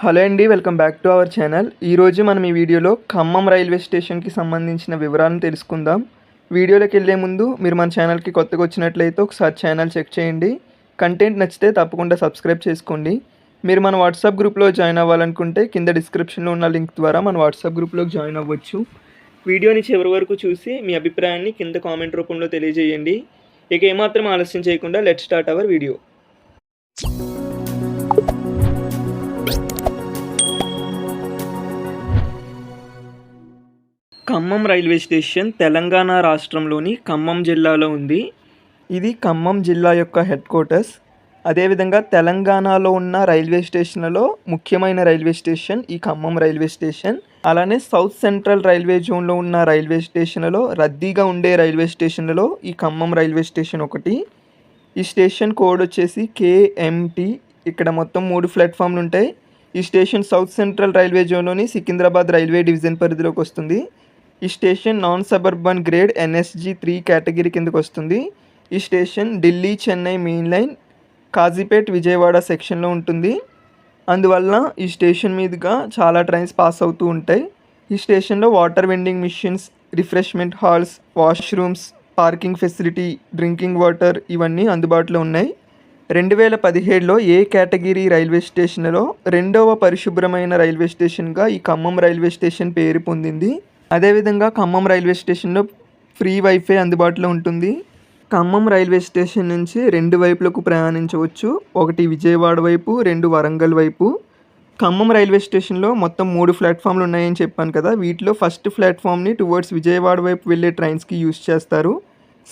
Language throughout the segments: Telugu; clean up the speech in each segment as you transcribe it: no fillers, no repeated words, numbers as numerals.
హలో అండి, welcome back to our channel. ఈరోజు మనం ఈ వీడియోలో ఖమ్మం రైల్వే స్టేషన్కి సంబంధించిన వివరాలను తెలుసుకుందాం. వీడియోలోకి వెళ్ళే ముందు మీరు మన ఛానల్కి కొత్తగా వచ్చినట్లయితే ఒకసారి ఛానల్ చెక్ చేయండి. కంటెంట్ నచ్చితే తప్పకుండా సబ్స్క్రైబ్ చేసుకోండి. మీరు మన వాట్సాప్ గ్రూప్లో జాయిన్ అవ్వాలనుకుంటే కింద డిస్క్రిప్షన్లో ఉన్న లింక్ ద్వారా మన వాట్సాప్ గ్రూప్లోకి జాయిన్ అవ్వచ్చు. వీడియోని చివరి వరకు చూసి మీ అభిప్రాయాన్ని కింద కామెంట్ రూపంలో తెలియజేయండి. ఇక ఏమాత్రం ఆలస్యం చేయకుండా let's start our video. Khammam railway station Telangana రాష్ట్రంలోని ఖమ్మం జిల్లాలో ఉంది. ఇది ఖమ్మం జిల్లా యొక్క హెడ్ క్వార్టర్స్. అదేవిధంగా తెలంగాణలో ఉన్న రైల్వే స్టేషన్లలో ముఖ్యమైన రైల్వే స్టేషన్ ఈ ఖమ్మం రైల్వే స్టేషన్. అలానే సౌత్ సెంట్రల్ రైల్వే జోన్లో ఉన్న రైల్వే స్టేషన్లలో రద్దీగా ఉండే రైల్వే స్టేషన్లలో ఈ ఖమ్మం రైల్వే స్టేషన్ ఒకటి. ఈ స్టేషన్ కోడ్ వచ్చేసి KMT. ఇక్కడ మొత్తం 3 ప్లాట్ఫామ్లు ఉంటాయి. ఈ స్టేషన్ సౌత్ సెంట్రల్ రైల్వే జోన్లోని సికింద్రాబాద్ రైల్వే డివిజన్ పరిధిలోకి వస్తుంది. ఈ station non suburban grade NSG 3 category కిందకు వస్తుంది. ఈ station Delhi Chennai main line Kazipet Vijayawada సెక్షన్లో ఉంటుంది. అందువల్ల ఈ స్టేషన్ మీదుగా చాలా ట్రైన్స్ పాస్ అవుతూ ఉంటాయి. ఈ స్టేషన్లో water vending machines, refreshment halls, washrooms, parking facility, drinking water ఇవన్నీ అందుబాటులో ఉన్నాయి. 2017లో ఏ కేటగిరీ రైల్వే స్టేషన్లో 2వ పరిశుభ్రమైన రైల్వే స్టేషన్గా ఈ ఖమ్మం రైల్వే స్టేషన్ పేరు పొందింది. అదేవిధంగా ఖమ్మం రైల్వే స్టేషన్లో ఫ్రీ వైఫై అందుబాటులో ఉంటుంది. ఖమ్మం రైల్వే స్టేషన్ నుంచి 2 వైపులకు ప్రయాణించవచ్చు. ఒకటి విజయవాడ వైపు, 2 వరంగల్ వైపు. ఖమ్మం రైల్వే స్టేషన్లో మొత్తం 3 ప్లాట్ఫామ్లు ఉన్నాయని చెప్పాను కదా. వీటిలో ఫస్ట్ ప్లాట్ఫామ్ని టువర్డ్స్ విజయవాడ వైపు వెళ్ళే ట్రైన్స్కి యూజ్ చేస్తారు.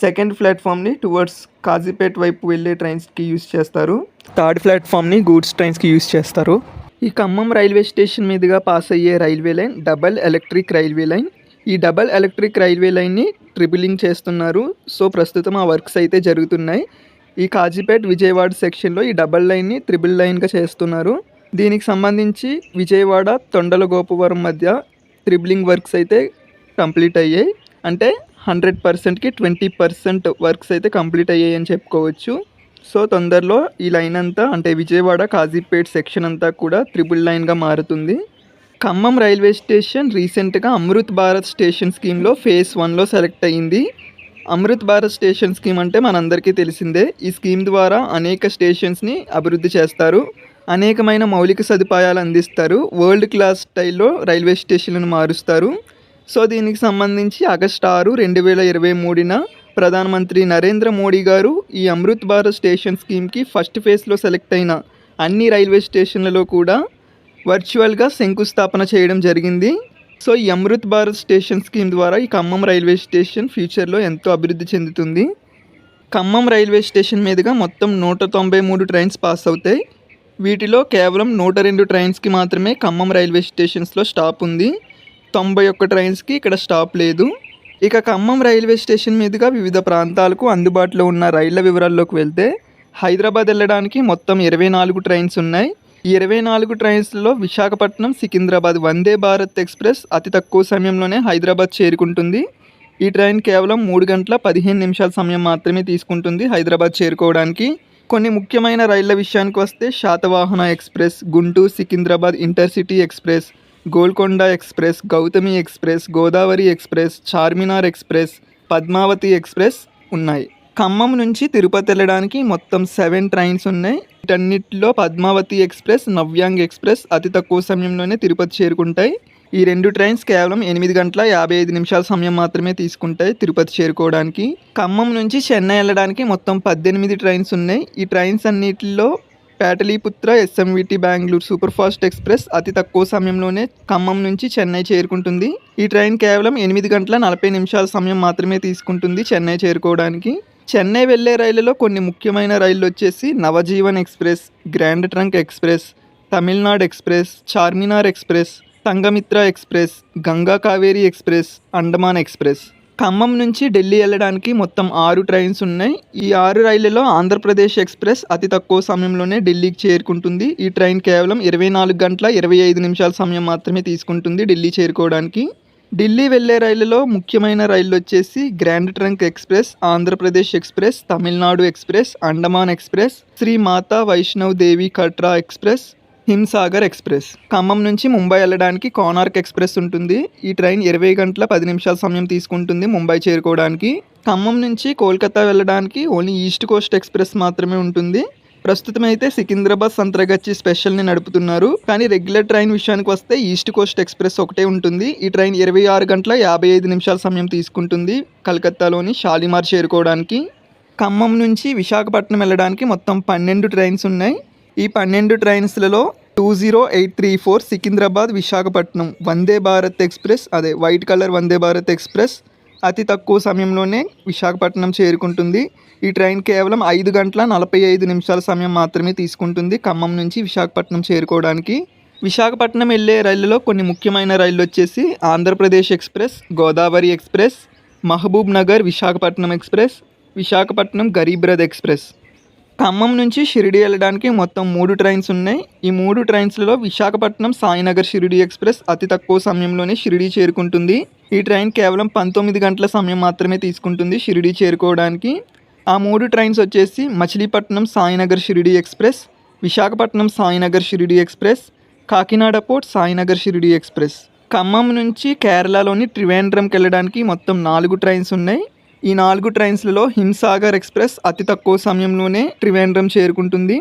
సెకండ్ ప్లాట్ఫామ్ని టువర్డ్స్ కాజీపేట్ వైపు వెళ్ళే ట్రైన్స్కి యూజ్ చేస్తారు. థర్డ్ ప్లాట్ఫామ్ని గూడ్స్ ట్రైన్స్కి యూజ్ చేస్తారు. ఈ ఖమ్మం రైల్వే స్టేషన్ మీదుగా పాస్ అయ్యే railway line double electric railway line. ఈ డబల్ ఎలక్ట్రిక్ రైల్వే లైన్ని ట్రిబులింగ్ చేస్తున్నారు. సో ప్రస్తుతం ఆ వర్క్స్ అయితే జరుగుతున్నాయి. ఈ కాజీపేట్ విజయవాడ సెక్షన్లో ఈ డబల్ లైన్ని ట్రిబుల్ లైన్గా చేస్తున్నారు. దీనికి సంబంధించి విజయవాడ తొండలగోపవరం మధ్య ట్రిబులింగ్ వర్క్స్ అయితే కంప్లీట్ అయ్యాయి. అంటే 100%కి 20% వర్క్స్ అయితే కంప్లీట్ అయ్యాయి అని చెప్పుకోవచ్చు. సో తొందరలో ఈ లైన్ అంతా అంటే విజయవాడ కాజీపేట్ సెక్షన్ అంతా కూడా ట్రిపుల్ లైన్గా మారుతుంది. ఖమ్మం రైల్వే స్టేషన్ రీసెంట్గా అమృత్ భారత్ స్టేషన్ స్కీమ్లో ఫేజ్ 1లో సెలెక్ట్ అయ్యింది. అమృత్ భారత్ స్టేషన్ స్కీమ్ అంటే మనందరికీ తెలిసిందే. ఈ స్కీమ్ ద్వారా అనేక స్టేషన్స్ని అభివృద్ధి చేస్తారు, అనేకమైన మౌలిక సదుపాయాలు అందిస్తారు, వరల్డ్ క్లాస్ స్టైల్లో రైల్వే స్టేషన్లను మారుస్తారు. సో దీనికి సంబంధించి ఆగస్టు 6, 2023న ప్రధానమంత్రి నరేంద్ర మోడీ గారు ఈ అమృత్ భారత్ స్టేషన్ స్కీమ్కి ఫస్ట్ ఫేజ్లో సెలెక్ట్ అయిన అన్ని రైల్వే స్టేషన్లలో కూడా వర్చువల్గా శంకుస్థాపన చేయడం జరిగింది. సో ఈ అమృత్ భారత్ స్టేషన్ స్కీమ్ ద్వారా ఈ ఖమ్మం రైల్వే స్టేషన్ ఫ్యూచర్లో ఎంతో అభివృద్ధి చెందుతుంది. ఖమ్మం రైల్వే స్టేషన్ మీదుగా మొత్తం 193 ట్రైన్స్ పాస్ అవుతాయి. వీటిలో కేవలం 102 ట్రైన్స్కి మాత్రమే ఖమ్మం రైల్వే స్టేషన్స్లో స్టాప్ ఉంది. 91 ట్రైన్స్కి ఇక్కడ స్టాప్ లేదు. ఇక ఖమ్మం రైల్వే స్టేషన్ మీదుగా వివిధ ప్రాంతాలకు అందుబాటులో ఉన్న రైళ్ల వివరాల్లోకి వెళ్తే హైదరాబాద్ వెళ్ళడానికి మొత్తం 24 ట్రైన్స్ ఉన్నాయి. ఈ 24 ట్రైన్స్లో విశాఖపట్నం సికింద్రాబాద్ వందే భారత్ ఎక్స్ప్రెస్ అతి తక్కువ సమయంలోనే హైదరాబాద్ చేరుకుంటుంది. ఈ ట్రైన్ కేవలం 3 గంటల 15 నిమిషాల సమయం మాత్రమే తీసుకుంటుంది హైదరాబాద్ చేరుకోవడానికి. కొన్ని ముఖ్యమైన రైళ్ల విషయానికి వస్తే Satavahana express, Guntur Secunderabad intercity express, Golconda express, Gautami express, Godavari express, Charminar express, Padmavati express ఉన్నాయి. ఖమ్మం నుంచి తిరుపతి వెళ్ళడానికి మొత్తం 7 ట్రైన్స్ ఉన్నాయి. వీటన్నిటిలో పద్మావతి ఎక్స్ప్రెస్, నవ్యాంగ్ ఎక్స్ప్రెస్ అతి తక్కువ సమయంలోనే తిరుపతి చేరుకుంటాయి. ఈ 2 ట్రైన్స్ కేవలం 8 గంటల 55 నిమిషాల సమయం మాత్రమే తీసుకుంటాయి తిరుపతి చేరుకోవడానికి. ఖమ్మం నుంచి చెన్నై వెళ్ళడానికి మొత్తం 18 ట్రైన్స్ ఉన్నాయి. ఈ ట్రైన్స్ అన్నిటిలో Pataliputra SMVT Bengaluru super fast express అతి తక్కువ సమయంలోనే ఖమ్మం నుంచి చెన్నై చేరుకుంటుంది. ఈ ట్రైన్ కేవలం 8 గంటల 40 నిమిషాల సమయం మాత్రమే తీసుకుంటుంది చెన్నై చేరుకోవడానికి. చెన్నై వెళ్లే రైళ్లలో కొన్ని ముఖ్యమైన రైళ్లు వచ్చేసి Navjivan express, grand trunk express, Tamil Nadu express, Charminar express, Sanghamitra express, Ganga Kaveri express, Andaman express. Khammam నుంచి ఢిల్లీ వెళ్ళడానికి మొత్తం 6 ట్రైన్స్ ఉన్నాయి. ఈ 6 రైళ్లలో ఆంధ్రప్రదేశ్ ఎక్స్ప్రెస్ అతి తక్కువ సమయంలోనే ఢిల్లీకి చేరుకుంటుంది. ఈ ట్రైన్ కేవలం 24 గంటల 25 నిమిషాల సమయం మాత్రమే తీసుకుంటుంది ఢిల్లీ చేరుకోవడానికి. ఢిల్లీ వెళ్లే రైళ్లలో ముఖ్యమైన రైళ్లు వచ్చేసి grand trunk express, Andhra Pradesh express, Tamil Nadu express, Andaman express, Shri Mata Vaishno Devi Katra express, Himsagar express. Khammam నుంచి ముంబై వెళ్ళడానికి కోనార్క్ ఎక్స్ప్రెస్ ఉంటుంది. ఈ ట్రైన్ 20 గంటల 10 నిమిషాల సమయం తీసుకుంటుంది ముంబై చేరుకోవడానికి. ఖమ్మం నుంచి కోల్కతా వెళ్ళడానికి ఓన్లీ ఈస్ట్ కోస్ట్ ఎక్స్ప్రెస్ మాత్రమే ఉంటుంది. ప్రస్తుతం అయితే సికింద్రాబాద్ సంత్రగచ్చి స్పెషల్ని నడుపుతున్నారు. కానీ రెగ్యులర్ ట్రైన్ విషయానికి వస్తే ఈస్ట్ కోస్ట్ ఎక్స్ప్రెస్ ఒకటే ఉంటుంది. ఈ ట్రైన్ 26 గంటల 55 నిమిషాల సమయం తీసుకుంటుంది కలకత్తాలోని షాలిమార్ చేరుకోవడానికి. ఖమ్మం నుంచి విశాఖపట్నం వెళ్ళడానికి మొత్తం 12 ట్రైన్స్ ఉన్నాయి. ఈ 12 ట్రైన్స్లలో 20834 సికింద్రాబాద్ విశాఖపట్నం వందే భారత్ ఎక్స్ప్రెస్, అదే white colour Vande Bharat express అతి తక్కువ సమయంలోనే విశాఖపట్నం చేరుకుంటుంది. ఈ ట్రైన్ కేవలం 5 గంటల 45 నిమిషాల సమయం మాత్రమే తీసుకుంటుంది ఖమ్మం నుంచి విశాఖపట్నం చేరుకోవడానికి. విశాఖపట్నం వెళ్ళే రైళ్లలో కొన్ని ముఖ్యమైన రైళ్లు వచ్చేసి Andhra Pradesh express, Godavari express, Mahabubnagar Visakhapatnam express, Visakhapatnam Garib Rath express. Khammam నుంచి షిరిడి వెళ్ళడానికి మొత్తం 3 ట్రైన్స్ ఉన్నాయి. ఈ 3 ట్రైన్స్లలో విశాఖపట్నం సాయినగర్ షిరిడి ఎక్స్ప్రెస్ అతి తక్కువ సమయంలోనే షిరిడి చేరుకుంటుంది. ఈ ట్రైన్ కేవలం 19 గంటల సమయం మాత్రమే తీసుకుంటుంది షిరిడి చేరుకోవడానికి. ఆ 3 ట్రైన్స్ వచ్చేసి Machilipatnam Sainagar Shirdi express, Visakhapatnam Sainagar Shirdi express, Kakinada port Sainagar Shirdi express. Khammam నుంచి కేరళలోని త్రివేంద్రంకి వెళ్ళడానికి మొత్తం 4 ట్రైన్స్ ఉన్నాయి. ఈ 4 ట్రైన్స్లలో హింసాగర్ ఎక్స్ప్రెస్ అతి తక్కువ సమయంలోనే త్రివేంద్రం చేరుకుంటుంది.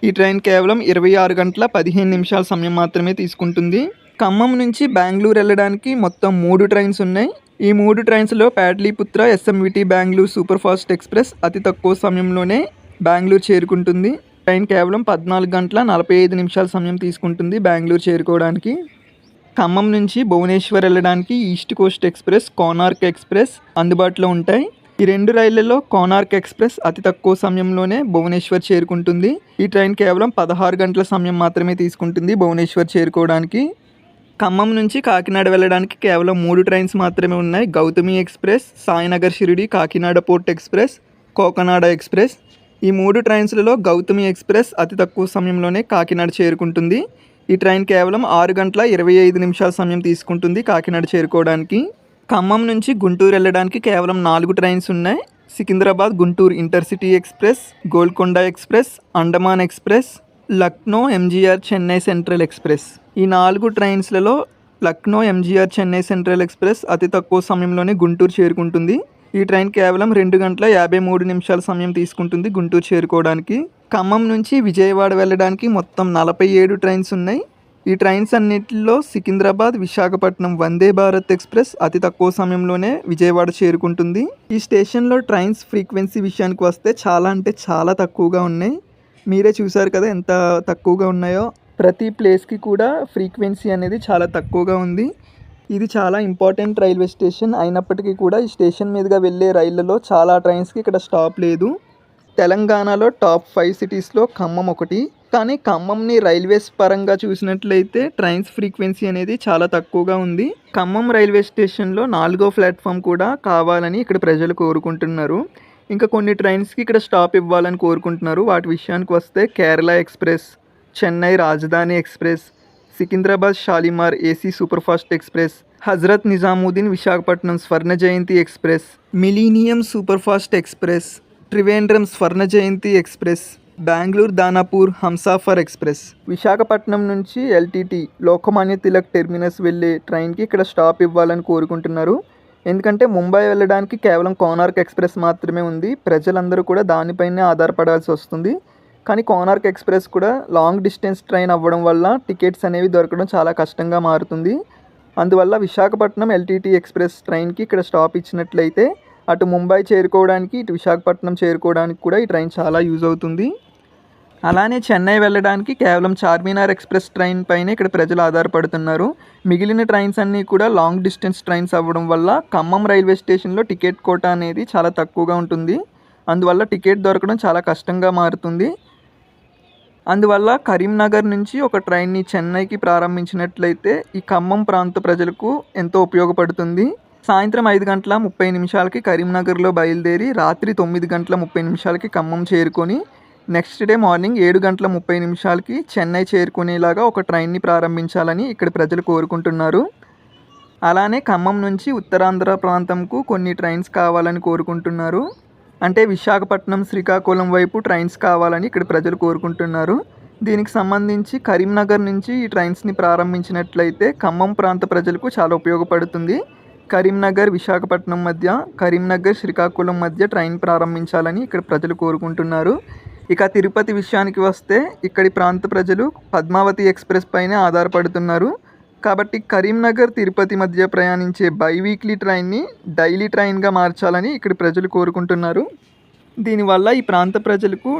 ఈ ట్రైన్ కేవలం 26 గంటల 15 నిమిషాల సమయం మాత్రమే తీసుకుంటుంది. ఖమ్మం నుంచి బెంగళూరు వెళ్ళడానికి మొత్తం 3 ట్రైన్స్ ఉన్నాయి. ఈ 3 ట్రైన్స్లో Pataliputra SMVT Bengaluru super fast express అతి తక్కువ సమయంలోనే బెంగళూరు చేరుకుంటుంది. ట్రైన్ కేవలం 14 గంటల 45 నిమిషాల సమయం తీసుకుంటుంది బెంగళూరు చేరుకోవడానికి. ఖమ్మం నుంచి భువనేశ్వర్ వెళ్ళడానికి east Coast express, Konark express అందుబాటులో ఉంటాయి. ఈ 2 రైళ్లలో కోనార్క్ ఎక్స్ప్రెస్ అతి తక్కువ సమయంలోనే భువనేశ్వర్ చేరుకుంటుంది. ఈ ట్రైన్ కేవలం 16 గంటల సమయం మాత్రమే తీసుకుంటుంది భువనేశ్వర్ చేరుకోవడానికి. ఖమ్మం నుంచి కాకినాడ వెళ్ళడానికి కేవలం 3 ట్రైన్స్ మాత్రమే ఉన్నాయి. Gautami express, Sainagar Shirdi Kakinada port express, Cocanada express. ఈ 3 ట్రైన్స్లలో గౌతమి ఎక్స్ప్రెస్ అతి తక్కువ సమయంలోనే కాకినాడ చేరుకుంటుంది. ఈ ట్రైన్ కేవలం 6 గంటల 25 నిమిషాల సమయం తీసుకుంటుంది కాకినాడ చేరుకోవడానికి. ఖమ్మం నుంచి గుంటూరు వెళ్ళడానికి కేవలం 4 ట్రైన్స్ ఉన్నాయి. Secunderabad Guntur intercity express, Golconda express, Andaman express, Lucknow MGR Chennai central express. ఈ 4 ట్రైన్స్లలో లక్నో ఎంజీఆర్ చెన్నై సెంట్రల్ ఎక్స్ప్రెస్ అతి తక్కువ సమయంలోనే గుంటూరు చేరుకుంటుంది. ఈ ట్రైన్ కేవలం 2 గంటల 53 నిమిషాల సమయం తీసుకుంటుంది గుంటూరు చేరుకోవడానికి. ఖమ్మం నుంచి విజయవాడ వెళ్ళడానికి మొత్తం 47 ట్రైన్స్ ఉన్నాయి. ఈ ట్రైన్స్ అన్నింటిలో సికింద్రాబాద్ విశాఖపట్నం వందే భారత్ ఎక్స్ప్రెస్ అతి తక్కువ సమయంలోనే విజయవాడ చేరుకుంటుంది. ఈ స్టేషన్లో ట్రైన్స్ ఫ్రీక్వెన్సీ విషయానికి వస్తే చాలా అంటే చాలా తక్కువగా ఉన్నాయి. మీరే చూసారు కదా ఎంత తక్కువగా ఉన్నాయో. ప్రతి ప్లేస్కి కూడా ఫ్రీక్వెన్సీ అనేది చాలా తక్కువగా ఉంది. ఇది చాలా ఇంపార్టెంట్ రైల్వే స్టేషన్ అయినప్పటికీ కూడా ఈ స్టేషన్ మీదుగా వెళ్ళే రైళ్లలో చాలా ట్రైన్స్కి ఇక్కడ స్టాప్ లేదు. తెలంగాణలో టాప్ 5 సిటీస్లో ఖమ్మం ఒకటి. కానీ ఖమ్మంని రైల్వేస్ పరంగా చూసినట్లయితే ట్రైన్స్ ఫ్రీక్వెన్సీ అనేది చాలా తక్కువగా ఉంది. ఖమ్మం రైల్వే స్టేషన్లో 4వ ప్లాట్ఫామ్ కూడా కావాలని ఇక్కడ ప్రజలు కోరుకుంటున్నారు. ఇంకా కొన్ని ట్రైన్స్కి ఇక్కడ స్టాప్ ఇవ్వాలని కోరుకుంటున్నారు. వాటి విషయానికి వస్తే Kerala express, Chennai Rajdhani express, Secunderabad Shalimar AC superfast express, Hazrat Nizamuddin Visakhapatnam Swarna Jayanti express, millennium superfast express, Trivandrum Swarna Jayanti express, Bengaluru Danapur Humsafar express. Visakhapatnam నుంచి ఎల్టీటీ లోకమాన్య తిలక్ టెర్మినస్ వెళ్ళే ట్రైన్కి ఇక్కడ స్టాప్ ఇవ్వాలని కోరుకుంటున్నారు. ఎందుకంటే ముంబై వెళ్ళడానికి కేవలం కోనార్క్ ఎక్స్ప్రెస్ మాత్రమే ఉంది. ప్రజలందరూ కూడా దానిపైనే ఆధారపడాల్సి వస్తుంది. కానీ కోనార్క్ ఎక్స్ప్రెస్ కూడా లాంగ్ డిస్టెన్స్ ట్రైన్ అవ్వడం వల్ల టికెట్స్ అనేవి దొరకడం చాలా కష్టంగా మారుతుంది. అందువల్ల విశాఖపట్నం ఎల్టీటీ ఎక్స్ప్రెస్ ట్రైన్కి ఇక్కడ స్టాప్ ఇచ్చినట్లయితే అటు ముంబై చేరుకోవడానికి ఇటు విశాఖపట్నం చేరుకోవడానికి కూడా ఈ ట్రైన్ చాలా యూజ్ అవుతుంది. అలానే చెన్నై వెళ్ళడానికి కేవలం చార్మినార్ ఎక్స్ప్రెస్ ట్రైన్ పైనే ఇక్కడ ప్రజలు ఆధారపడుతున్నారు. మిగిలిన ట్రైన్స్ అన్నీ కూడా లాంగ్ డిస్టెన్స్ ట్రైన్స్ అవ్వడం వల్ల ఖమ్మం రైల్వే స్టేషన్లో టికెట్ కోటా అనేది చాలా తక్కువగా ఉంటుంది. అందువల్ల టికెట్ దొరకడం చాలా కష్టంగా మారుతుంది. అందువల్ల కరీంనగర్ నుంచి ఒక ట్రైన్ని చెన్నైకి ప్రారంభించినట్లయితే ఈ ఖమ్మం ప్రాంత ప్రజలకు ఎంతో ఉపయోగపడుతుంది. సాయంత్రం 5 గంటల 30 నిమిషాలకి కరీంనగర్లో బయలుదేరి రాత్రి 9 గంటల 30 నిమిషాలకి ఖమ్మం చేరుకొని నెక్స్ట్ డే మార్నింగ్ 7 గంటల 30 నిమిషాలకి చెన్నై చేరుకునేలాగా ఒక ట్రైన్ని ప్రారంభించాలని ఇక్కడ ప్రజలు కోరుకుంటున్నారు. అలానే ఖమ్మం నుంచి ఉత్తరాంధ్ర ప్రాంతంకు కొన్ని ట్రైన్స్ కావాలని కోరుకుంటున్నారు. అంటే విశాఖపట్నం శ్రీకాకుళం వైపు ట్రైన్స్ కావాలని ఇక్కడ ప్రజలు కోరుకుంటున్నారు. దీనికి సంబంధించి కరీంనగర్ నుంచి ఈ ట్రైన్స్ని ప్రారంభించినట్లయితే ఖమ్మం ప్రాంత ప్రజలకు చాలా ఉపయోగపడుతుంది. కరీంనగర్ విశాఖపట్నం మధ్య, కరీంనగర్ శ్రీకాకుళం మధ్య ట్రైన్ ప్రారంభించాలని ఇక్కడ ప్రజలు కోరుకుంటున్నారు. ఇక తిరుపతి విషయానికి వస్తే ఇక్కడి ప్రాంత ప్రజలు పద్మావతి ఎక్స్ప్రెస్ పైనే ఆధారపడుతున్నారు. కాబట్టి కరీంనగర్ తిరుపతి మధ్య ప్రయాణించే బైవీక్లీ ట్రైన్ని డైలీ ట్రైన్గా మార్చాలని ఇక్కడి ప్రజలు కోరుకుంటున్నారు. దీనివల్ల ఈ ప్రాంత ప్రజలకు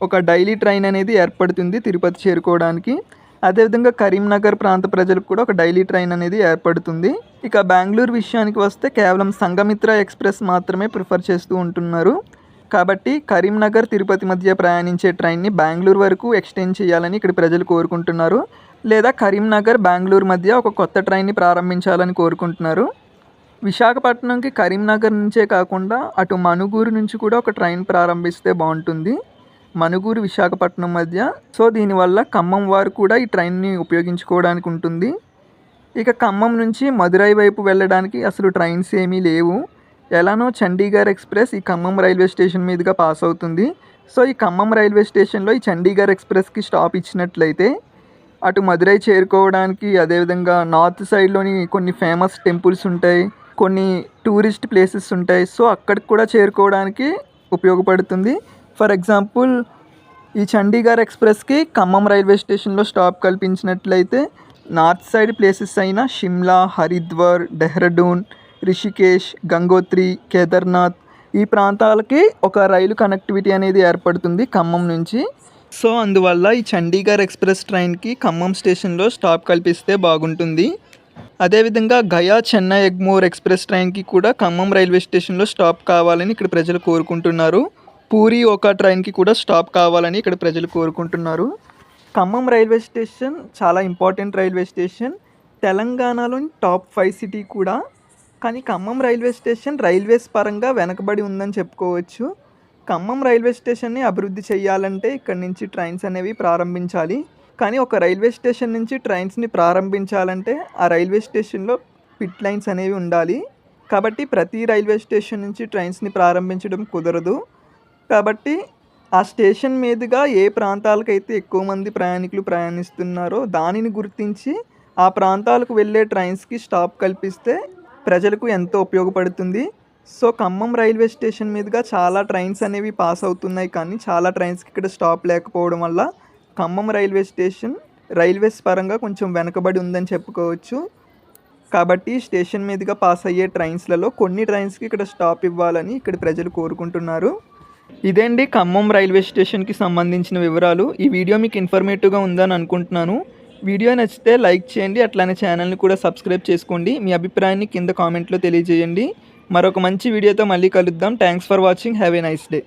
ఒక డైలీ ట్రైన్ అనేది ఏర్పడుతుంది తిరుపతి చేరుకోవడానికి. అదేవిధంగా కరీంనగర్ ప్రాంత ప్రజలకు కూడా ఒక డైలీ ట్రైన్ అనేది ఏర్పడుతుంది. ఇక బెంగళూరు విషయానికి వస్తే కేవలం సంఘమిత్ర ఎక్స్ప్రెస్ మాత్రమే ప్రిఫర్ చేస్తూ ఉంటున్నారు. కాబట్టి కరీంనగర్ తిరుపతి మధ్య ప్రయాణించే ట్రైన్ని బెంగళూరు వరకు ఎక్స్టెండ్ చేయాలని ఇక్కడ ప్రజలు కోరుకుంటున్నారు. లేదా కరీంనగర్ బెంగళూరు మధ్య ఒక కొత్త ట్రైన్ని ప్రారంభించాలని కోరుకుంటున్నారు. విశాఖపట్నంకి కరీంనగర్ నుంచే కాకుండా అటు మనుగూరు నుంచి కూడా ఒక ట్రైన్ ప్రారంభిస్తే బాగుంటుంది, మనుగూరు విశాఖపట్నం మధ్య. సో దీనివల్ల ఖమ్మం వారు కూడా ఈ ట్రైన్ని ఉపయోగించుకోవడానికి ఉంటుంది. ఇక ఖమ్మం నుంచి మదురై వైపు వెళ్ళడానికి అసలు ట్రైన్స్ ఏమీ లేవు. ఎలానో చండీగఢ్ ఎక్స్ప్రెస్ ఈ ఖమ్మం రైల్వే స్టేషన్ మీదుగా పాస్ అవుతుంది. సో ఈ ఖమ్మం రైల్వే స్టేషన్లో ఈ చండీగఢ్ ఎక్స్ప్రెస్కి స్టాప్ ఇచ్చినట్లయితే అటు మదురై చేరుకోవడానికి, అదేవిధంగా నార్త్ సైడ్లోని కొన్ని ఫేమస్ టెంపుల్స్ ఉంటాయి, కొన్ని టూరిస్ట్ ప్లేసెస్ ఉంటాయి. సో అక్కడికి కూడా చేరుకోవడానికి ఉపయోగపడుతుంది. ఫర్ ఎగ్జాంపుల్ ఈ చండీగఢ్ ఎక్స్ప్రెస్కి ఖమ్మం రైల్వే స్టేషన్లో స్టాప్ కల్పించినట్లయితే నార్త్ సైడ్ ప్లేసెస్ అయిన షిమ్లా, హరిద్వార్, డెహ్రాడూన్, రిషికేష్, గంగోత్రి, కేదార్నాథ్ ఈ ప్రాంతాలకి ఒక రైలు కనెక్టివిటీ అనేది ఏర్పడుతుంది ఖమ్మం నుంచి. సో అందువల్ల ఈ చండీగఢ్ ఎక్స్ప్రెస్ ట్రైన్కి ఖమ్మం స్టేషన్లో స్టాప్ కల్పిస్తే బాగుంటుంది. అదేవిధంగా గయా చెన్నై ఎగ్మోర్ ఎక్స్ప్రెస్ ట్రైన్కి కూడా ఖమ్మం రైల్వే స్టేషన్లో స్టాప్ కావాలని ఇక్కడ ప్రజలు కోరుకుంటున్నారు. పూరి ఓకా ట్రైన్కి కూడా స్టాప్ కావాలని ఇక్కడ ప్రజలు కోరుకుంటున్నారు. ఖమ్మం రైల్వే స్టేషన్ చాలా ఇంపార్టెంట్ రైల్వే స్టేషన్, తెలంగాణలోని టాప్ 5 సిటీ కూడా. కానీ ఖమ్మం రైల్వే స్టేషన్ రైల్వేస్ పరంగా వెనకబడి ఉందని చెప్పుకోవచ్చు. ఖమ్మం రైల్వే స్టేషన్ని అభివృద్ధి చేయాలంటే ఇక్కడి నుంచి ట్రైన్స్ అనేవి ప్రారంభించాలి. కానీ ఒక రైల్వే స్టేషన్ నుంచి ట్రైన్స్ని ప్రారంభించాలంటే ఆ రైల్వే స్టేషన్లో పిట్ లైన్స్ అనేవి ఉండాలి. కాబట్టి ప్రతి రైల్వే స్టేషన్ నుంచి ట్రైన్స్ని ప్రారంభించడం కుదరదు. కాబట్టి ఆ స్టేషన్ మీదుగా ఏ ప్రాంతాలకైతే ఎక్కువ మంది ప్రయాణికులు ప్రయాణిస్తున్నారో దానిని గుర్తించి ఆ ప్రాంతాలకు వెళ్ళే ట్రైన్స్కి స్టాప్ కల్పిస్తే ప్రజలకు ఎంతో ఉపయోగపడుతుంది. సో ఖమ్మం రైల్వే స్టేషన్ మీదుగా చాలా ట్రైన్స్ అనేవి పాస్ అవుతున్నాయి, కానీ చాలా ట్రైన్స్కి ఇక్కడ స్టాప్ లేకపోవడం వల్ల ఖమ్మం రైల్వే స్టేషన్ రైల్వేస్ పరంగా కొంచెం వెనకబడి ఉందని చెప్పుకోవచ్చు. కాబట్టి స్టేషన్ మీదుగా పాస్ అయ్యే ట్రైన్స్లలో కొన్ని ట్రైన్స్కి ఇక్కడ స్టాప్ ఇవ్వాలని ఇక్కడ ప్రజలు కోరుకుంటున్నారు. ఇదేండి ఖమ్మం రైల్వే స్టేషన్కి సంబంధించిన వివరాలు. ఈ వీడియో మీకు ఇన్ఫర్మేటివ్గా ఉందని అనుకుంటున్నాను. వీడియో నచ్చితే లైక్ చేయండి, అట్లానే ఛానల్ని కూడా సబ్స్క్రైబ్ చేసుకోండి. మీ అభిప్రాయాన్ని కింద కామెంట్లో తెలియజేయండి. మరొక మంచి వీడియోతో మళ్ళీ కలుద్దాం. Thanks for watching. Have a nice day.